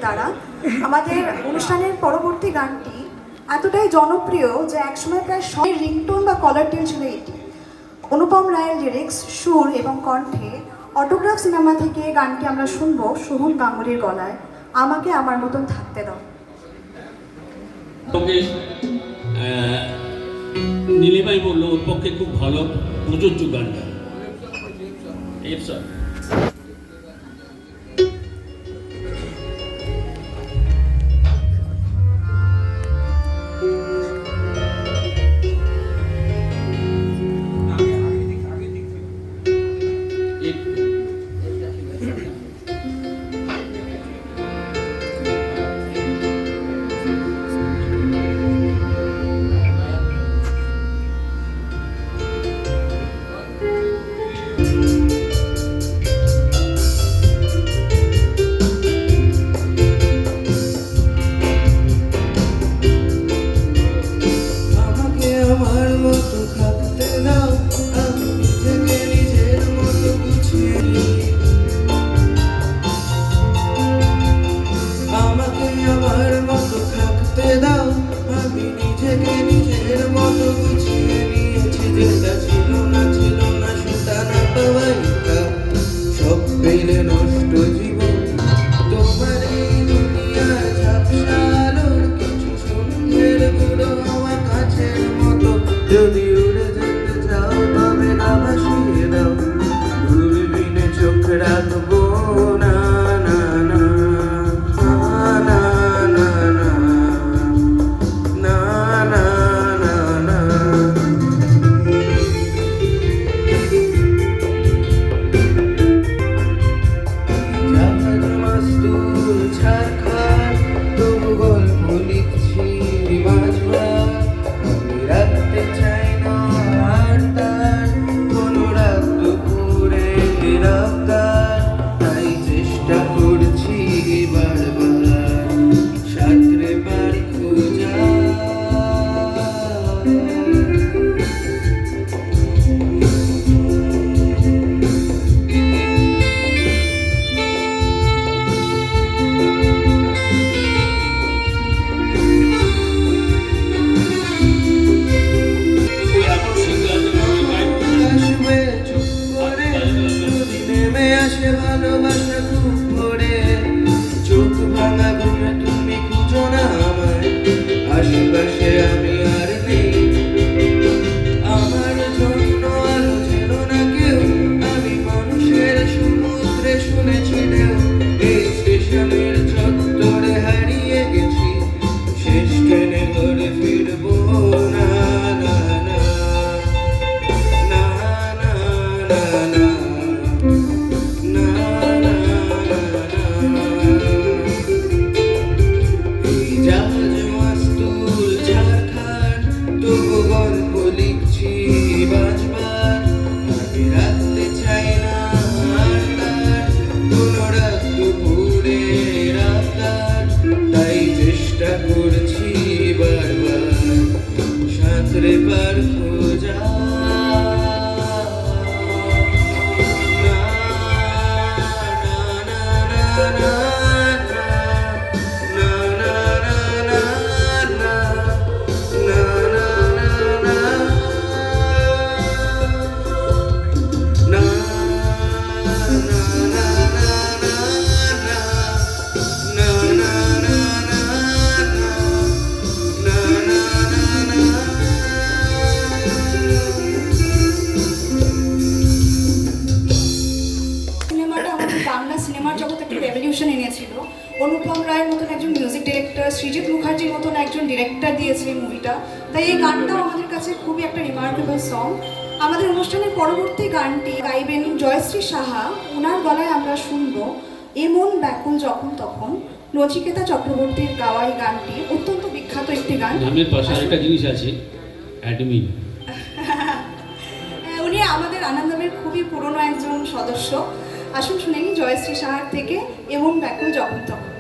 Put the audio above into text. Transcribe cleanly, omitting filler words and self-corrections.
দ্বারা। আমাদের অনুষ্ঠানের পরবর্তী গানটি এতটাই জনপ্রিয় যে একসময় প্রায় সব রিংটোন বা কলার টিউন ছিল এটি। অনুপম রায়ের লিরিক্স, সুর এবং কণ্ঠে অটোগ্রাফ সিনেমা থেকে গানটি আমরা শুনবো শোভন গাঙ্গুলির গলায়, আমাকে আমার মতন থাকতে দাও। নীলিমাই বলল ওর পক্ষে খুব ভালো প্রযোজ্য গানটা। যদি উড়ে যেতে চাও তবে না ভাসিয়ে দাও, দূরবীনে চোখ রাখবো না না না না না না না না না না। জাহাজ মাস্তুল ঝাড়খার তবু গল্প লিখছি মাঝবার, রাখতে চাই না আর তার কোনো রাত দুপুরে রাফতার, তাই চেষ্টা করছি বারবার সাঁতরে পারি খোঁজা। ভালোবাসা খুব ভরে চোখ ভাঙা ঘুমে তুমি খুঁজো না আমায়, আশেপাশে আমি আর নেই, আমার জন্য আলো ছিল না কেউ, আমি মানুষের সমুদ্রে শুনেছি ঢেউ, এই স্টেশনের চত্বরে হারিয়ে গেছি, শেষ ট্রেনে ঘরে ফিরবো না না না না না না না। জাহাজ মাস্তুল ঝাড়খার তবু গল্প লিখছি বাজবার, আমি রাখতে চাই না আর তার কোনো রাত দুপুরে রাফতার, তাই চেষ্টা করছি বারবার সাঁতরে পার খোঁজা। বাংলা সিনেমার জগতে একটা রেভলিউশন এনেছিল। অনুপম রায়ের মতন একজন মিউজিক ডিরেক্টর, সৃজিত মুখার্জির মতন একজন ডিরেক্টর দিয়েছে এই মুভিটা, তাই এই গানটাও আমাদের কাছে খুবই একটা রিমার্কেবল সং। আমাদের অনুষ্ঠানের পরবর্তী গানটি গাইবেন জয়শ্রী সাহা, ওনার গলায় আমরা শুনবো এমন ব্যাকুল যখন তখন। নচিকেতা চক্রবর্তীর গাওয়া এই গানটি অত্যন্ত বিখ্যাত একটি গান। নামের পাশে আরেকটা জিনিস আছে, অ্যাডমিন। উনি আমাদের আনন্দমের খুবই পুরনো একজন সদস্য। আসুন শুনে নিই জয়শ্রী সাহার থেকে এমন ব্যাকুল যখন তখন।